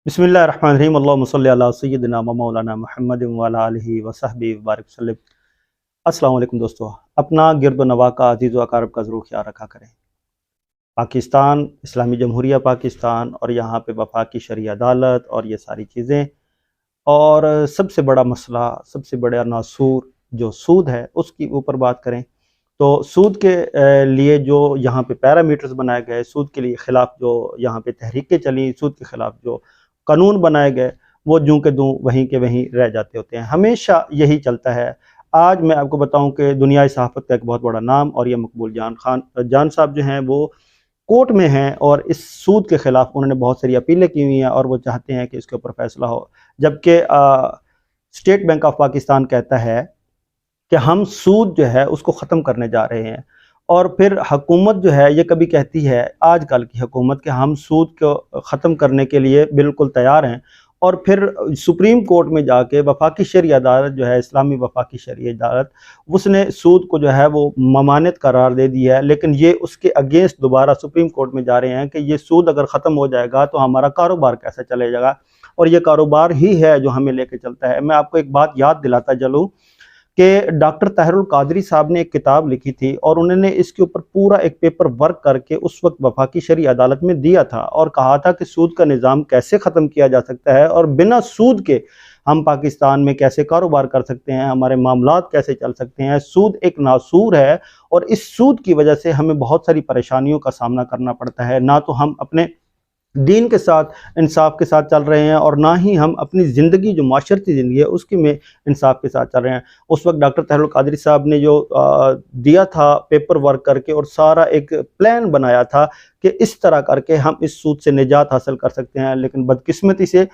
बिस्मिल्लाहिर्रहमानिर्रहीम अल्लाहुम्मा सल्लि अला सय्यिदिना व मौलाना मुहम्मद व अला आलिहि व सहबिहि व बारिक वसल्लम। अस्सलाम वालेकुम दोस्तों, अपना गिरद नवा का अजीज़ व अकारब का ज़रूर ख्याल रखा करें। पाकिस्तान, इस्लामी जमहूरिया पाकिस्तान और यहाँ पे वफाकी शरई अदालत और ये सारी चीज़ें, और सबसे बड़ा मसला, सबसे बड़ा नासूर जो सूद है उसकी ऊपर बात करें तो सूद के लिए जो यहाँ पे पैरामीटर्स बनाए गए, सूद के लिए ख़िलाफ़ जो यहाँ पे तहरीकें चली, सूद के ख़िलाफ़ जो कानून बनाए गए, वो जूं के दूं वहीं के वहीं रह जाते होते हैं। हमेशा यही चलता है। आज मैं आपको बताऊं कि दुनियाई सहाफ़त का एक बहुत बड़ा नाम और ये मकबूल जान साहब जो हैं वो कोर्ट में हैं और इस सूद के ख़िलाफ़ उन्होंने बहुत सारी अपीलें की हुई हैं और वो चाहते हैं कि इसके ऊपर फ़ैसला हो। जबकि स्टेट बैंक ऑफ पाकिस्तान कहता है कि हम सूद जो है उसको ख़त्म करने जा रहे हैं, और फिर हुकूमत जो है ये कभी कहती है, आजकल की हुकूमत, कि हम सूद को ख़त्म करने के लिए बिल्कुल तैयार हैं, और फिर सुप्रीम कोर्ट में जाके वफाकी शरई अदालत जो है, इस्लामी वफाकी शरई अदालत, उसने सूद को जो है वो ममानियत करार दे दी है। लेकिन ये उसके अगेंस्ट दोबारा सुप्रीम कोर्ट में जा रहे हैं कि ये सूद अगर ख़त्म हो जाएगा तो हमारा कारोबार कैसे चलेगा, और ये कारोबार ही है जो हमें लेके चलता है। मैं आपको एक बात याद दिलाता चलूँ कि डॉक्टर ताहिरुल कादरी साहब ने एक किताब लिखी थी और उन्होंने इसके ऊपर पूरा एक पेपर वर्क करके उस वक्त वफाकी शरई अदालत में दिया था और कहा था कि सूद का निज़ाम कैसे ख़त्म किया जा सकता है और बिना सूद के हम पाकिस्तान में कैसे कारोबार कर सकते हैं, हमारे मामलात कैसे चल सकते हैं। सूद एक नासूर है और इस सूद की वजह से हमें बहुत सारी परेशानियों का सामना करना पड़ता है। ना तो हम अपने दीन के साथ, इंसाफ के साथ चल रहे हैं, और ना ही हम अपनी ज़िंदगी जो माशरती ज़िंदगी है उसकी में इंसाफ के साथ चल रहे हैं। उस वक्त डॉक्टर ताहिरुल कादरी साहब ने जो दिया था पेपर वर्क करके और सारा एक प्लान बनाया था कि इस तरह करके हम इस सूद से निजात हासिल कर सकते हैं। लेकिन बदकिस्मती से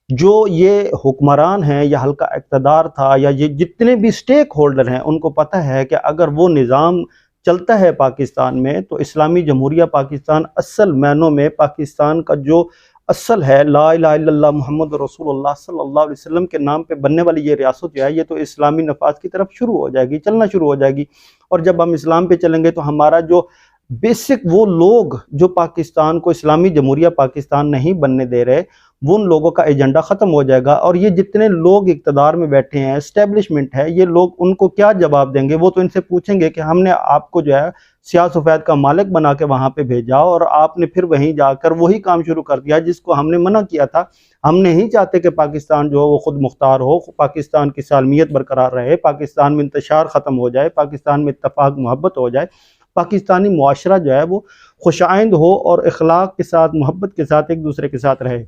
जो ये हुक्मरान हैं या हल्का इक़्तिदार था या ये जितने भी स्टेक होल्डर हैं, उनको पता है कि अगर वो निज़ाम चलता है पाकिस्तान में तो इस्लामी जमहूरिया पाकिस्तान असल मायनों में पाकिस्तान का जो असल है, ला इलाहा इल्लल्लाह मुहम्मद रसूलुल्लाह सल्लल्लाहु अलैहि वसल्लम के नाम पे बनने वाली ये रियासत जो है, ये तो इस्लामी नफाज की तरफ शुरू हो जाएगी, चलना शुरू हो जाएगी। और जब हम इस्लाम पे चलेंगे तो हमारा जो बेसिक वो लोग जो पाकिस्तान को इस्लामी जमहूरिया पाकिस्तान नहीं बनने दे रहे, वो उन लोगों का एजेंडा ख़त्म हो जाएगा। और ये जितने लोग इक़्तिदार में बैठे हैं, एस्टेब्लिशमेंट है, ये लोग उनको क्या जवाब देंगे? वो तो इनसे पूछेंगे कि हमने आपको जो है सियाह सफ़ेद का मालिक बना के वहाँ पे भेजा और आपने फिर वहीं जाकर वही काम शुरू कर दिया जिसको हमने मना किया था। हम नहीं चाहते कि पाकिस्तान जो है वो खुद मुख्तार हो, पाकिस्तान की सालमियत बरकरार रहे, पाकिस्तान में इंतशार ख़त्म हो जाए, पाकिस्तान में इत्तफ़ाक़ मोहब्बत हो जाए, पाकिस्तानी मुआशरा जो है वो खुशाइंद हो और इखलाक के साथ, मोहब्बत के साथ एक दूसरे के साथ रहे।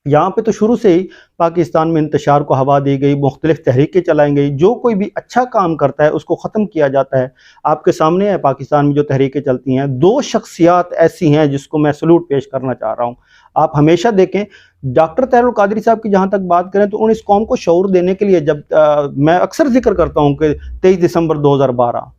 यहाँ पे तो शुरू से ही पाकिस्तान में इंतशार को हवा दी गई, मुख्तलिफ तहरीकें चलाई गई, जो कोई भी अच्छा काम करता है उसको ख़त्म किया जाता है। आपके सामने है पाकिस्तान में जो तहरीकें चलती हैं, दो शख्सियात ऐसी हैं जिसको मैं सलूट पेश करना चाह रहा हूँ। आप हमेशा देखें, डॉक्टर ताहिरुल कादरी साहब की जहाँ तक बात करें तो उन्होंने इस कौम को शऊर देने के लिए, जब मैं अक्सर जिक्र करता हूँ कि 23 दिसंबर 2012,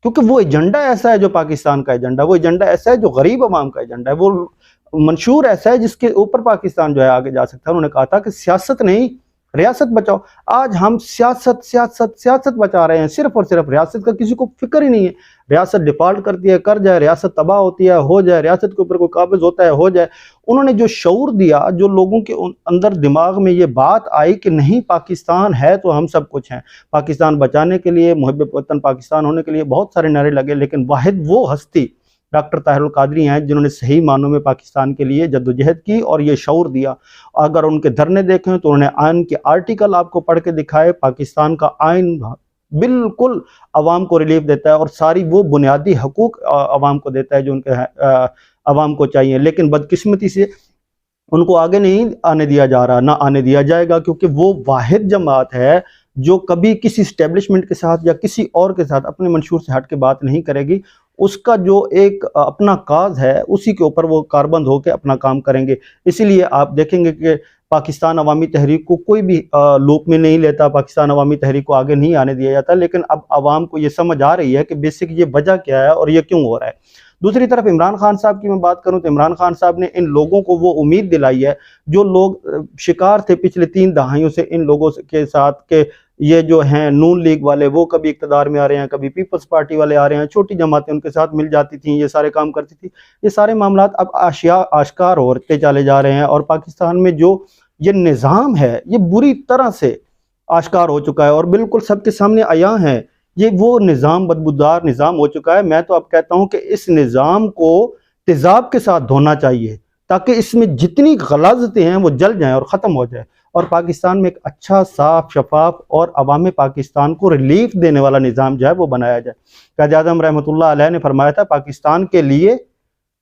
क्योंकि वो एजेंडा ऐसा है जो पाकिस्तान का एजेंडा, वो एजेंडा ऐसा है जो गरीब अवाम का एजेंडा है, वो मंशूर ऐसा है जिसके ऊपर पाकिस्तान जो है आगे जा सकता है। उन्होंने कहा था कि सियासत नहीं, रियासत बचाओ। आज हम सियासत सियासत सियासत बचा रहे हैं, सिर्फ और सिर्फ रियासत का किसी को फिक्र ही नहीं है। रियासत डिफॉल्ट करती है, कर जाए, रियासत तबाह होती है, हो जाए, रियासत के ऊपर कोई काबिज होता है, हो जाए। उन्होंने जो शऊर दिया, जो लोगों के अंदर दिमाग में ये बात आई कि नहीं, पाकिस्तान है तो हम सब कुछ हैं, पाकिस्तान बचाने के लिए, मुहब्ब वतन पाकिस्तान होने के लिए बहुत सारे नारे लगे, लेकिन वाहिद वो हस्ती डॉक्टर ताहिरुल कादरी हैं जिन्होंने सही मानों में पाकिस्तान के लिए जद्दोजहद की और ये शऊर दिया। अगर उनके धरने देखें तो उन्होंने आइन के आर्टिकल आपको पढ़ के दिखाए। पाकिस्तान का आइन बिल्कुल अवाम को रिलीफ देता है और सारी वो बुनियादी हकूक़ अवाम को देता है जो उनके अवाम को चाहिए, लेकिन बदकिस्मती से उनको आगे नहीं आने दिया जा रहा, ना आने दिया जाएगा, क्योंकि वो वाहिद जमात है जो कभी किसी इस्टेब्लिशमेंट के साथ या किसी और के साथ अपने मंशूर से हट के बात नहीं करेगी। उसका जो एक अपना काज है उसी के ऊपर वो कारबंद होकर अपना काम करेंगे। इसीलिए आप देखेंगे कि पाकिस्तान अवामी तहरीक को कोई भी लूप में नहीं लेता, पाकिस्तान अवामी तहरीक को आगे नहीं आने दिया जाता। लेकिन अब आवाम को ये समझ आ रही है कि बेसिक ये वजह क्या है और ये क्यों हो रहा है। दूसरी तरफ इमरान खान साहब की मैं बात करूं तो इमरान खान साहब ने इन लोगों को वो उम्मीद दिलाई है जो लोग शिकार थे पिछले 3 दहाइयों से इन लोगों के साथ के یہ جو ہیں نون لیگ والے وہ کبھی اقتدار میں آ رہے ہیں، کبھی پیپلز پارٹی والے آ رہے ہیں، چھوٹی جماعتیں ان کے ساتھ مل جاتی تھیں، یہ سارے کام کرتی تھی. یہ سارے معاملات اب آشکار ہوتے چلے جا رہے ہیں، اور پاکستان میں جو یہ نظام ہے یہ بری طرح سے آشکار ہو چکا ہے اور بالکل سب کے سامنے عیاں ہے. یہ وہ نظام بدبودار نظام ہو چکا ہے. میں تو اب کہتا ہوں کہ اس نظام کو تیزاب کے ساتھ دھونا چاہیے تاکہ اس میں جتنی غلاظتیں ہیں وہ جل جائیں اور ختم ہو جائے، اور پاکستان میں ایک اچھا صاف شفاف اور عوام پاکستان کو ریلیف دینے والا نظام جو ہے وہ بنایا جائے. قائد اعظم رحمۃ اللہ علیہ نے فرمایا تھا پاکستان کے لیے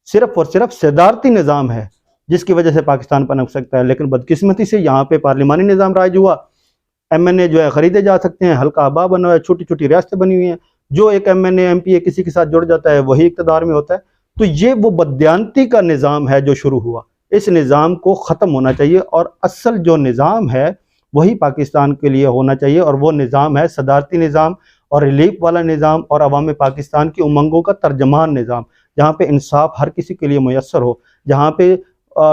صرف اور صرف صدارتی نظام ہے جس کی وجہ سے پاکستان پنپ سکتا ہے، لیکن بدقسمتی سے یہاں پہ پارلیمانی نظام رائج ہوا. ایم این اے جو ہے خریدے جا سکتے ہیں، حلقہ آبا بنا ہوا ہے، چھوٹی چھوٹی ریاستیں بنی ہوئی ہیں، جو ایک M N A M P A کسی کے ساتھ جڑ جاتا ہے وہی اقتدار میں ہوتا ہے. تو یہ وہ بددیانتی کا نظام ہے جو شروع ہوا. اس نظام کو ختم ہونا چاہیے اور اصل جو نظام ہے وہی پاکستان کے لیے ہونا چاہیے، اور وہ نظام ہے صدارتی نظام اور ریلیف والا نظام اور عوام پاکستان کی امنگوں کا ترجمان نظام، جہاں پہ انصاف ہر کسی کے لیے میسر ہو، جہاں پہ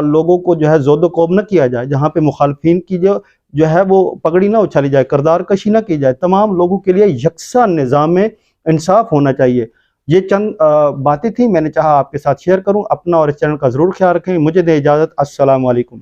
لوگوں کو جو ہے زود و کوب نہ کیا جائے، جہاں پہ مخالفین کی جو ہے وہ پگڑی نہ اچھالی جائے، کردار کشی نہ کی جائے. تمام لوگوں کے لیے یکساں نظام میں انصاف ہونا چاہیے. یہ چند باتیں تھیں، میں نے چاہا آپ کے ساتھ شیئر کروں. اپنا اور اس چینل کا ضرور خیال رکھیں. مجھے دیں اجازت. السلام علیکم.